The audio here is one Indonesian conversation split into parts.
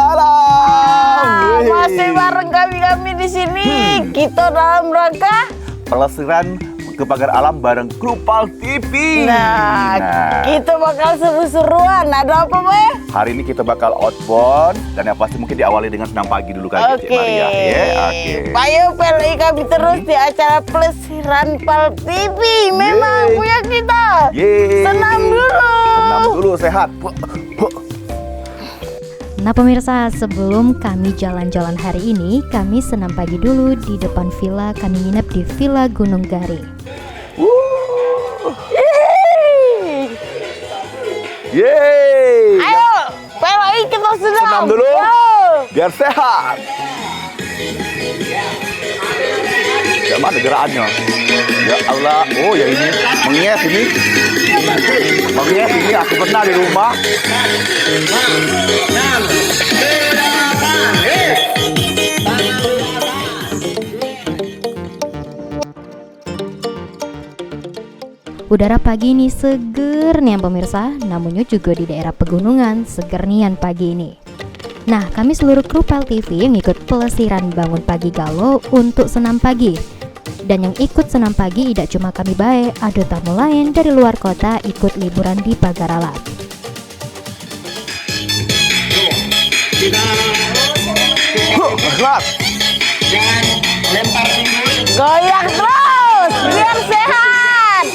alam. Masih bareng kami di sini. Kita dalam rangka pelesiran ke pagar alam bareng Krupal TV. Nah, kita bakal seru-seruan. Ada apa, Boy? Hari ini kita bakal outbound dan yang pasti mungkin diawali dengan senam pagi dulu kali Cik Maria. Oke. Payo PLI kami terus di acara pelesiran Pal TV. Memang punya kita. Senam dulu. Senam dulu sehat. Nah pemirsa, sebelum kami jalan-jalan hari ini, kami senam pagi dulu di depan villa. Kami nginep di Villa Gunung Gare. Yeay. Ayo, PLI kita Senam dulu. Biar sehat. Ya mana gerakannya? Ya Allah. Oh ya ini mengias ini. Mengias ini aku pernah di rumah. Udara pagi ini seger nih pemirsa, namunnya juga di daerah pegunungan seger nian pagi ini. Nah, kami seluruh kru Pal TV yang ikut pelesiran bangun pagi galau untuk senam pagi. Dan yang ikut senam pagi tidak cuma kami baik, ada tamu lain dari luar kota ikut liburan di pagar alam. Goyang terus biar sehat.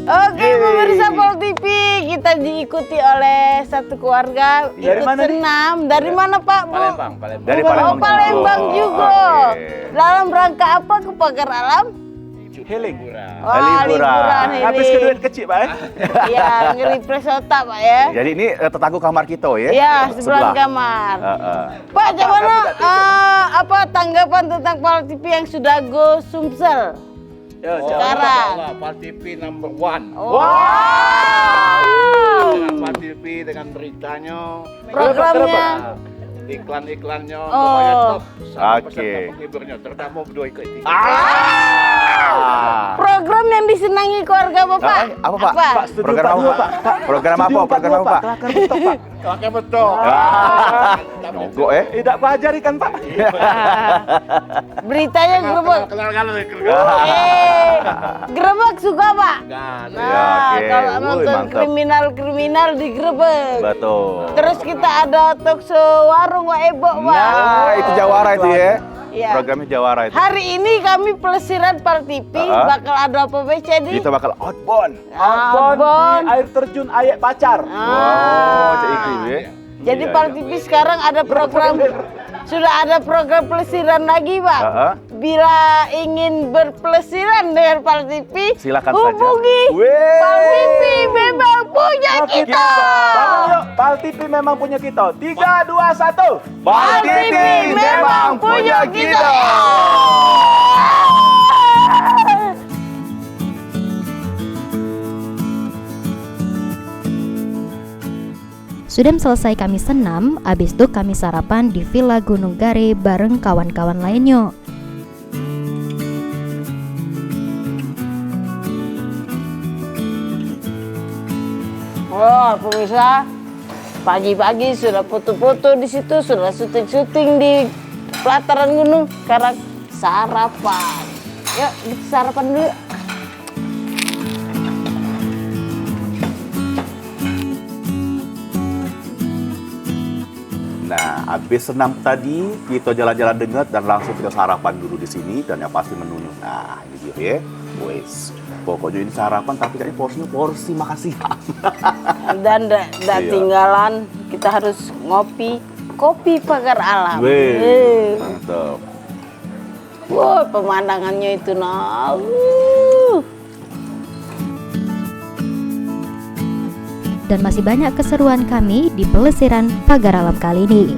Oke, pemirsa Pal TV, kita diikuti oleh satu keluarga ikut senam. Dari mana, Pak? Bu? Palembang. Dari Oh, Palembang juga. Oke. Dalam rangka apa ke pagar alam? Healing. Wah, liburan ini. Habis ke duit kecil, Pak. Iya, nge-refresh otak, Pak ya. Jadi ini tetangga kamar kita ya? Iya, sebelah kamar. Pak, gimana apa tanggapan tentang Pal TV yang sudah go Sumsel? Ya, sekarang Pal TV number 1. Wow. Dengan Pal TV dengan beritanya, Programnya. iklan-iklannya, Oh. pokoknya top. Sama Oke. peserta penghiburnya, terutama berdua ikut. Program yang disenangi keluarga Bapak. Apa Pak? Program apa Pak? Program apa? Program apa Pak? Oke, betul. Nogok ya? Tidak pajar ikan, Pak. Beritanya gerebek. Kenal-kenal. Gerebek suka, Pak. Nah, oke. kalau Wuih, nonton mantap. kriminal digerebek. Betul. Terus kita ada talk show warung Wak Ebo, Pak. Nah, itu Jawara itu ya? Iya. Programnya Jawara itu. Hari ini kami pelesiran Pal TV bakal ada apa BCD? Kita bakal outbound. Outbound. Air terjun Ayek Pacar. Oh, cek itu ya. Jadi Pal TV sekarang ada program, sudah ada program pelesiran lagi, Pak. Bila ingin berpelesiran dengan Pal TV, silakan hubungi saja. Pal TV, memang punya kita. Pal TV memang punya kita. 3, 2, 1. Pal TV memang punya kita. Sudah selesai kami senam, habis itu kami sarapan di Villa Gunung Gare bareng kawan-kawan lainnya. Wah, pemirsa, pagi-pagi sudah foto-foto di situ, sudah syuting-syuting di pelataran gunung. Sekarang sarapan. Yuk, kita sarapan dulu. Nah, habis senam tadi kita jalan-jalan dengar dan langsung kita sarapan dulu di sini dan yang pasti menunya. Nah, ini dia ya. Wes. Pokoknya ini sarapan tapi kayaknya porsinya porsi makan siang. Dan tidak tinggalan, kita harus ngopi kopi pagar alam. Weh, mantap. Wah, pemandangannya itu nah. Dan masih banyak keseruan kami di pelesiran pagar alam kali ini.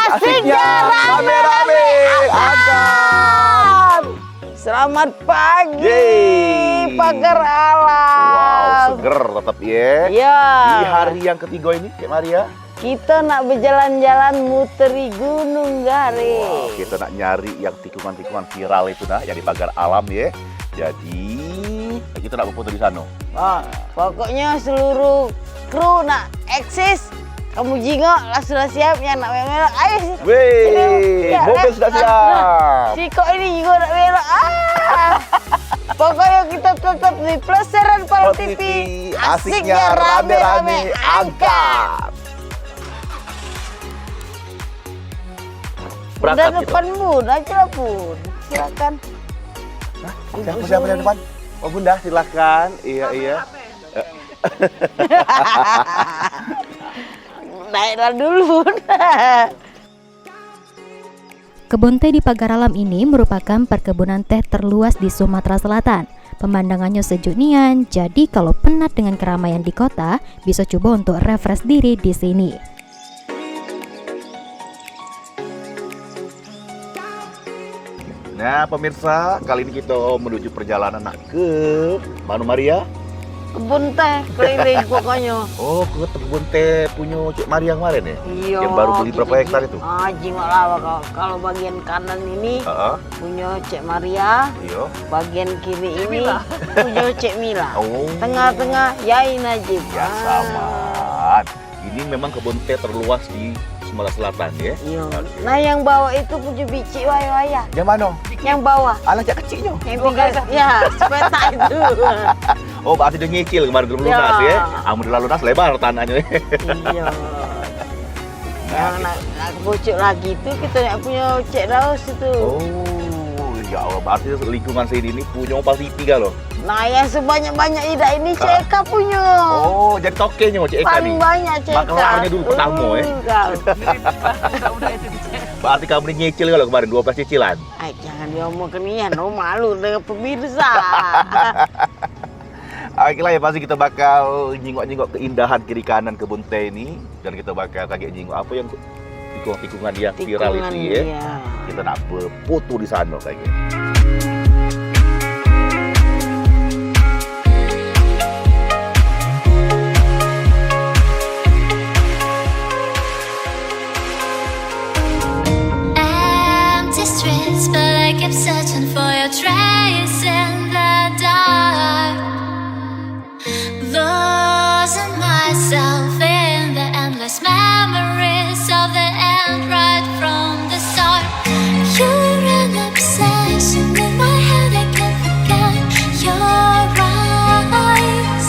Asiknya rame-rame Agam. Selamat pagi, Yeay. pagar Wow, alam. seger tetap ya. Ya, Di hari yang ketiga ini, Kak Maria. kita nak berjalan-jalan muteri Gunung Gare. Wow, kita nak nyari yang tikungan-tikungan viral itu nah, yang di pagar alam ya. Jadi kita nak berfoto di sana. Wah, pokoknya seluruh kru nak eksis. Kamu jingok, lah sudah siap yang nak belok. Ayo sini. Wih, Ya, mobil sudah siap. Si kok ini juga nak belok. Pokoknya kita tetap di Plesiran Pal TV. Asiknya rame-rame angkat. Udah Berangkat kita. depanmu, aja lah pun. Silakan. Siapa yang depan? Oh Bunda, silakan. Iya. Naiklah dulu. Kebun teh di pagar alam ini merupakan perkebunan teh terluas di Sumatera Selatan. Pemandangannya sejuk nian, jadi kalau penat dengan keramaian di kota, bisa coba untuk refresh diri di sini. Nah pemirsa, kali ini kita menuju perjalanan ke mana Maria? Kebun teh keliling pokoknya. Oh, ke kebun teh punya Cik Maria kemarin ya? Iya. Yang baru beli berapa hektar itu? Jingok lah kalau bagian kanan ini punya Cik Maria, Iya. bagian kiri ini punya Cik Mila. Oh. Tengah-tengah Yai Najib. Ya saman. Ini memang kebun teh terluas di Sumatera Selatan ya? Iya. Nah yang bawah itu punya bicik waya-waya. Yang mana? Yang bawah. Alah cak kecilnya. Yang tinggal ya sepeta itu. Oh, berarti dia nyicil kemarin belum lunas ya? Alhamdulillah lunas lebar tanahnya. Iya. Yang nak bocok lagi itu kita nak punya Cik Daus itu. Oh, ya Allah, berarti lingkungan sini ini punya Opal TV kan loh? Nah yang sebanyak-banyak ida ini Ceka punya. Oh, jadi tokenya Cik Eka Paling nih? banyak Ceka. Makelarnya dulu pertama ya? Berarti kamu ini nyicil kalau kemarin 12 cicilan? Ay, jangan diomongkan ya, no malu dengan pemirsa. Oke lah ya, pasti kita bakal nyingok-nyingok keindahan kiri kanan kebun teh ini. Dan kita bakal kaget nyingok apa yang tikungan yang viral Tikungan, itu ya. iya. Kita nak berfoto di sana kayaknya. Empty streets, but I keep searching for your trace in the dark. Losing myself in the endless memories of the end right from the start. You're an obsession in my head, I can't forget your eyes.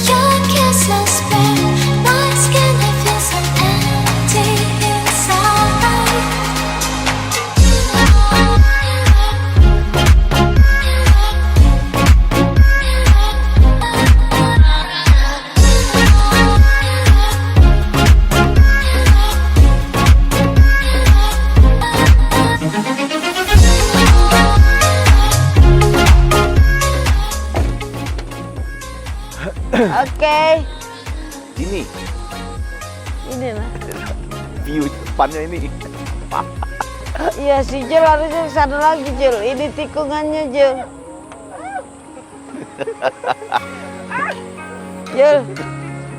Your kisses burn my skin, I feel so empty inside. Oke, Ini ini lah. view depannya ini. Iya si Jel harusnya ke sana lagi Jel. Ini tikungannya Jel. Jel,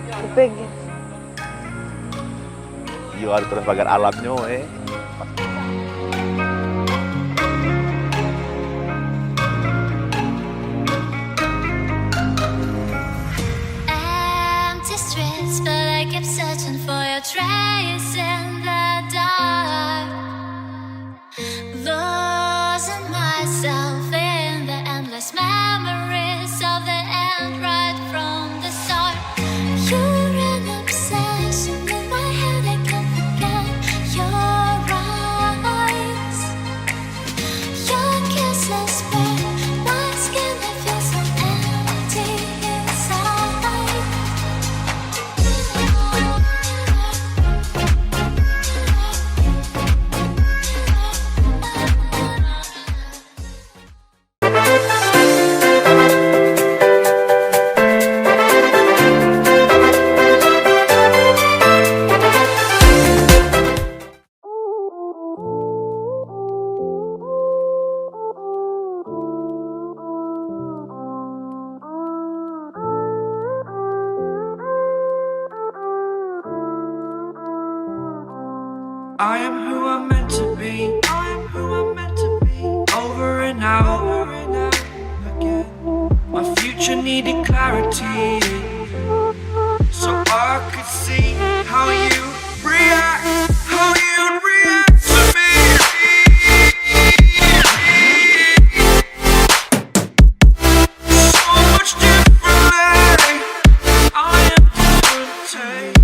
kepengen. Yo harus terus pagar alamnya Empty streets, but I keep searching for your trace in the dark. Losing myself in the endless memories of the end right from the start. You're an obsession in my head, I can't forget your eyes. Your kisses burn my skin, I feel so empty inside. needed clarity, so I could see how you react, how you react to me. So much differently, I am different.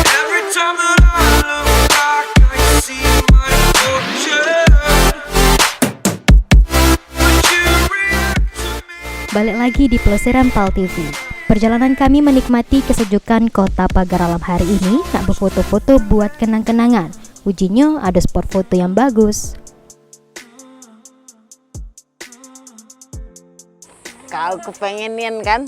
Every time that I look back, I see my fortune. Would you react to me? Balik lagi di Pelesiran PAL TV. Perjalanan kami menikmati kesejukan kota Pagar Alam hari ini, nak berfoto-foto buat kenang-kenangan. Ujinya ada spot foto yang bagus. Kau kepengenian kan?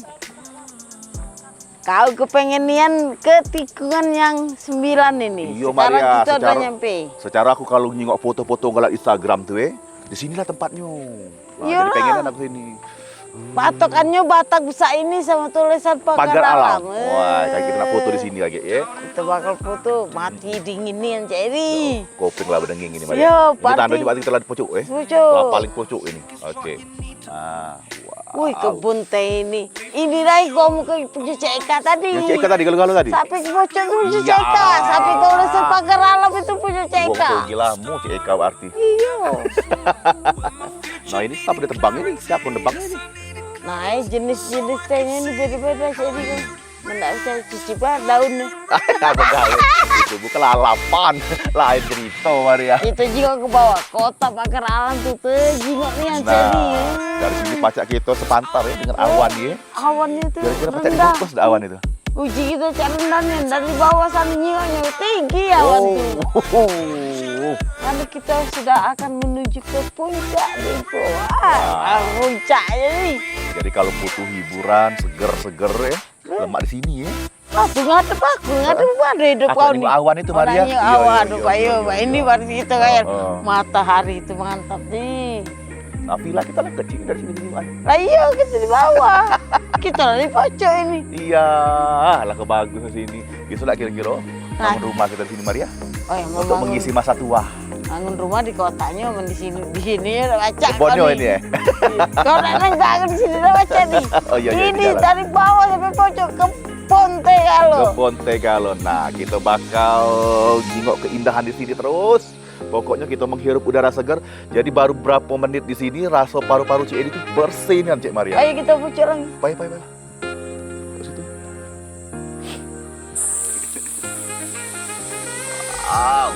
Kau kepengenian ke tikungan yang 9 ini. Iya, Sekarang Maria, kita udah nyampe. secara aku kalau nyingok foto-foto ngeliat Instagram tuh di sinilah tempatnya. Nah, Iyalah. jadi pengenan aku sini. Patokannya Batak Busa ini sama tulisan Pagar Alam. Eh. Wah, kayak kita nak foto di sini lagi ya. Kita bakal foto mati dingin nih yang jadi. Koping lah berdenging ini, Yo, Maria. Ini party. tandanya berarti kita di pojok Pojok. Lah, paling pojok ini. Oke. Nah, wow. Wih, kebun teh ini. Ini Rai, gua mau ke punya Ceka tadi. Yang Ceka tadi, galau-galau tadi. Sampai ke pojok itu punya Iya. Ceka. Sampai tulisan Pagar Alam itu punya Ceka. Wong gila mu Ceka berarti. Iya. Nah, ini siapa ditebang ini? Siapa nebang ini? Nah, jenis-jenis tehnya ini beda-beda jadi kan. Mendak bisa cicipah daunnya. Apa gawe? Itu bukan lalapan. Lain cerita, Maria. Kita juga ke bawah kota Pagar Alam tuh jingok nih yang jadi. Nah, dari sini pacak kita sepantar ya dengan awan ya. Awannya tuh Kira-kira pacak rendah. difokus ada awan itu. Uji kita cek rendahnya dari bawah sana nyingoknya tinggi awan tuh. Lalu kita sudah akan menuju ke puncak nih. Wah, puncaknya nih. Jadi kalau butuh hiburan seger-seger ya, lemak di sini ya. Langsung ngadep aku, ngadep ada hidup Aku kau nengok nih. awan itu, Maria. Orangnya Iya, awan, iya, Pak. iya, Iya, iya, Ini iya. berarti kita kayak Oh. matahari itu mantap nih. Nah, villa kita lah kecil dari sini ke sini. Lah iya, kita di bawah. Kita lah di pojok ini. Iya, lah kebagus di sini. Bisa lah kira-kira Nah. bangun rumah kita di sini, Maria, Oh, yang mau untuk mengisi masa tua. bangun rumah di kotanya, di sini udah baca. Kebonnya kau ini ya. Kau nak bangun di sini udah baca nih. Oh, iya, iya, Ini di jalan. dari bawah sampai pojok ke Ponte kalau. Kebon teh galon. Nah, kita bakal jingok keindahan di sini terus. Pokoknya kita menghirup udara segar. Jadi baru berapa menit di sini rasa paru-paru Cik Edi itu bersih kan, Cik Maria. Ayo kita pucuk lagi. Baik. Ke situ.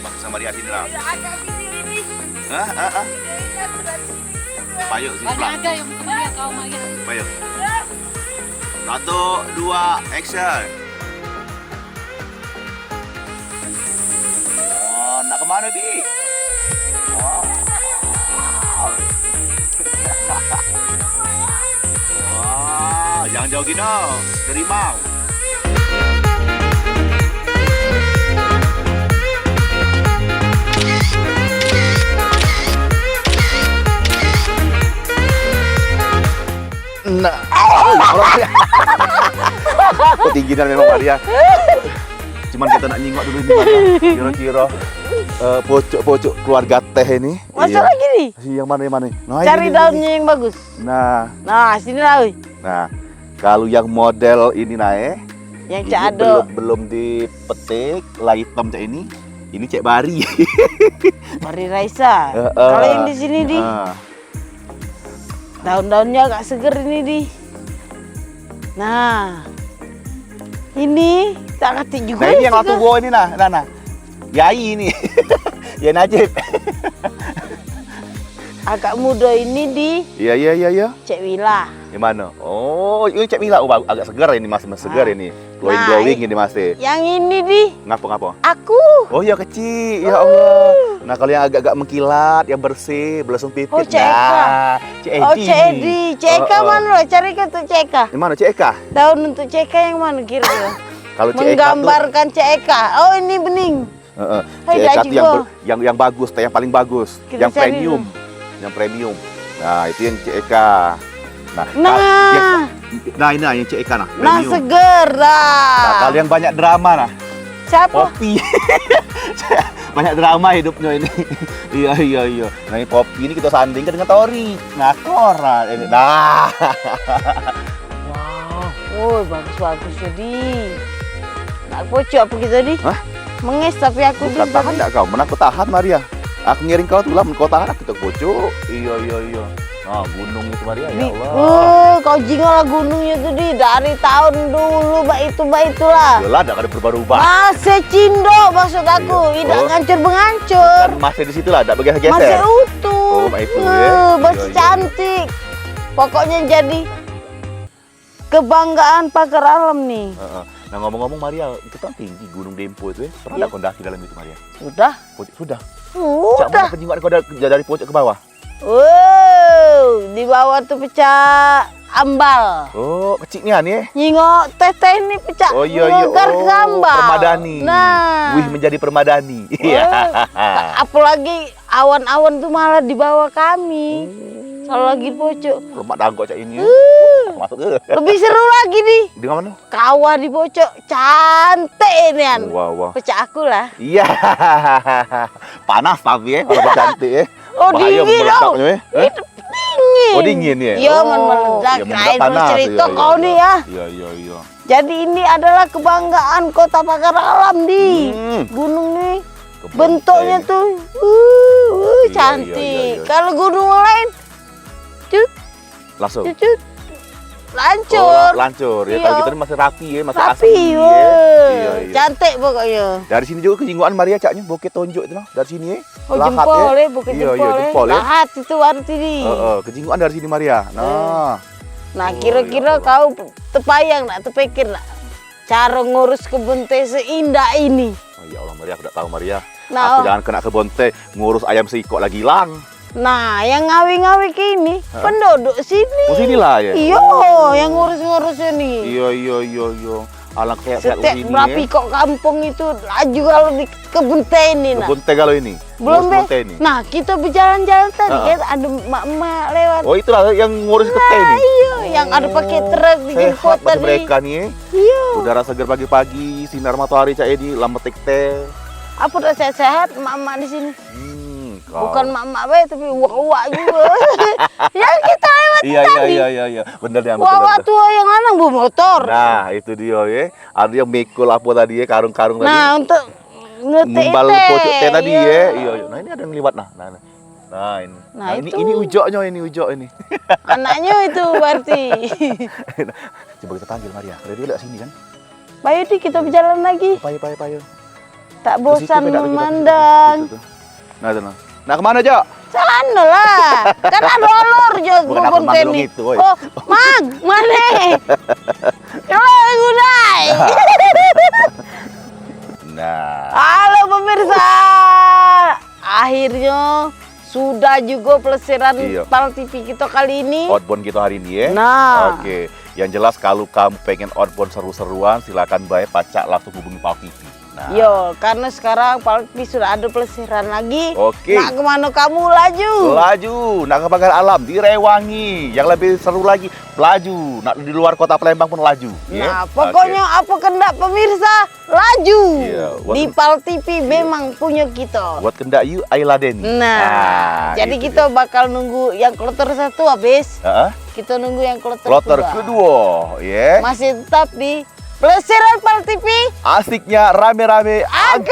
Bang sama Maria sini lah. Payuk sini pelan. Ada yang kemudian kau Maria. Payuk. 1, 2, action. Oh, nak kemana, Bi? Wow. Wah, jangan jauh gini, kerimau. Nah, ketinggian memang Maria. Cuman kita nak nyingok dulu ini Maria. Kira-kira pojok keluarga teh ini. Masuk lagi nih. Yang mana? Nah, Cari ini. daunnya yang bagus. Nah, Sini lah, wih. nah, kalau yang model ini naik, Yang ini Cak Ado. belum dipetik, lah hitam Cak ini Cek Bari. Mari Raisa. Kalau yang di sini di daun-daunnya agak seger ini di. Nah, ini tak ketik juga. Nah ini yang waktu gua ini nah. Yai ini. Ya Najib. Agak muda ini di Iya. Cek Wila. Yang mana? Oh, ini Cek Mila. Oh, agak segar ini Mas segar ini. Glowing ini Mas. Yang ini di Ngapa? aku. Oh ya kecil, ya Allah. Nah kalau yang agak-agak mengkilat, yang bersih, belasung pipit. Oh, Cek Eka. Cek Edi. Oh, Cek Edi. Cek Eka mana lo? Cari ke untuk Cek Eka. Yang mana Cek Eka? Daun untuk Cek Eka yang mana kira-kira? Kalau Cek Eka tuh, Menggambarkan Cek Eka. Oh, ini bening. Cek Eka tuh yang bagus, yang paling bagus, Kita yang cari premium, yang premium. Nah itu yang Cek Eka. Nah, ini yang Cek Eka nah, Nah, premium. seger dah. Nah, kalau yang banyak drama nah, Siapa? Poppy. banyak drama hidupnya ini. Iya. Nah ini Poppy ini kita sandingkan dengan Tori. Nah Cora. Nah. Oh, bagus jadi. Nak pocok apa kita di? Hah? Menges tapi aku Bukan tahan enggak kau? Mana aku tahan Maria. Aku ngiring kau tuh lah, kau tahan aku tak bocok. Iya. Nah, gunung itu Maria ya Allah. Kau jingol gunungnya tuh di dari tahun dulu, itulah. Yalah, enggak ada berubah-ubah. Masih cindo maksud aku, Iya. tidak Oh. ngancur-mengancur. Dan masih di situ lah, enggak geser-geser. Masih utuh. Oh, itu ya. Masih Iya. cantik. Pokoknya jadi kebanggaan pagar alam nih. Nah ngomong-ngomong Maria, itu kan tinggi Gunung Dempo itu ya. Pernah Iya. enggak kau daki dalam itu Maria? Sudah. Sudah. Cak Udah. mana penjinguan kau dari pojok ke bawah? Wow, di bawah tuh pecah ambal. Oh, kecilnya nih. Nyingok teteh ini pecah. Oh iya. ngegar ke ambal. Permadani. Nah. Wih, menjadi permadani. Iya. Apalagi awan-awan tuh malah di bawah kami. Kalau lagi pojok. Lemak dangkok cak ini. Masuk ke. Lebih seru lagi nih. Di mana? Kawah di pojok. Cantik ini an. Wah. Pecah aku lah. Iya. Panas tapi ya kalau cantik ya. Oh, Bahaya dingin meledaknya, ya. Itu dingin. Oh, dingin ya? Iya, Oh, meledak. ya, meledak Lain panas. cerita Iya, kau nih ya. Iya. Jadi ini adalah kebanggaan Kota Pagar Alam di gunung nih. Bentuknya tuh Iya, cantik. iya. Kalau gunung lain Langsung. cucut Oh, lancur. lancur ya. Iya. Kalau kita ini masih rapi ya, masih Tapi asli ya. Iya. cantik pokoknya. Dari sini juga kejinguan Maria caknya bukit tonjok itu lah. Dari sini ya. Oh, Lahat jempol ya. ya, bukit Iya, jempol, jempol ya. Lahat itu arti ini. Kejinguan dari sini Maria. Nah. Nah, Oh, kira-kira ya kau terpayang nak, terpikir nak cara ngurus kebun teh seindah ini? Oh ya Allah Maria, aku tak tahu Maria. Nah, Aku jangan kena kebun teh ngurus ayam seikok lagi hilang. Nah, yang ngawi-ngawi kini penduduk sini. Oh sinilah ya. Iya, yang ngurus-ngurus ini. Iya. Alang kayak Setiap ini berapa ya. kok kampung itu laju kalau di kebun teh ini nah. Kebun teh kalau ini. Belum Ngurus be. kebun teh ini. Nah, kita berjalan-jalan tadi Ah. kan ada emak-emak lewat. Oh itulah yang ngurus ke teh Nah, ini. iya, yang ada pakai truk dijemput Sehat bagi tadi. mereka nih. Iya. Udara segar pagi-pagi, sinar matahari cak di lambetik teh. Apa udah sehat-sehat emak-emak di sini? Kau. Bukan emak-emak be, tapi uak-uak juga. Yang kita lewat Iya. Bener ya. uak-uak tua yang lanang bu motor. Nah, itu dia ya. Ada yang mikul apa tadi ya, karung-karung tadi. Nah, untuk ngetik Ngumbal teh. pojok teh tadi Iya. ya. Iya. Nah, ini ada yang liwat nah. Nah, ini. Nah, itu. ini ujoknya ini. Anaknya itu berarti. Coba kita panggil Maria. Dia lihat sini kan. Bayu di kita berjalan lagi. Payo. Tak Ke situ, bosan beda kita. memandang. Situ tuh. Nah, kemana, Jo? Sana lah. Kan ada olor jo Bukan kebun aku teh manggil nih. gitu, woy. Oh, Mag, mana? Halo, Gudai. Nah, Halo pemirsa. Akhirnya sudah juga pelesiran Iya. Pal TV kita kali ini. outbound kita hari ini ya. Nah. Oke. Yang jelas kalau kamu pengen outbound seru-seruan, silakan baik pacak langsung hubungi Pal TV. Nah, Yo, karena sekarang Pal TV sudah ada pelesiran lagi. Oke. Nak kemana kamu laju? Laju, nak ke Pagar Alam di Rewangi. Yang lebih seru lagi, laju. Nak di luar kota Palembang pun laju. Nah, pokoknya apa kendak pemirsa, laju. Iya, buat- Di Pal TV memang punya kita. Buat kendak you, Ayla Deni. Nah, jadi itu kita bakal nunggu yang kloter satu habis. dia. Kita nunggu yang kloter Kloter kedua, ya. Masih tetap di pelesiran Pal TV. Asiknya rame-rame Agak.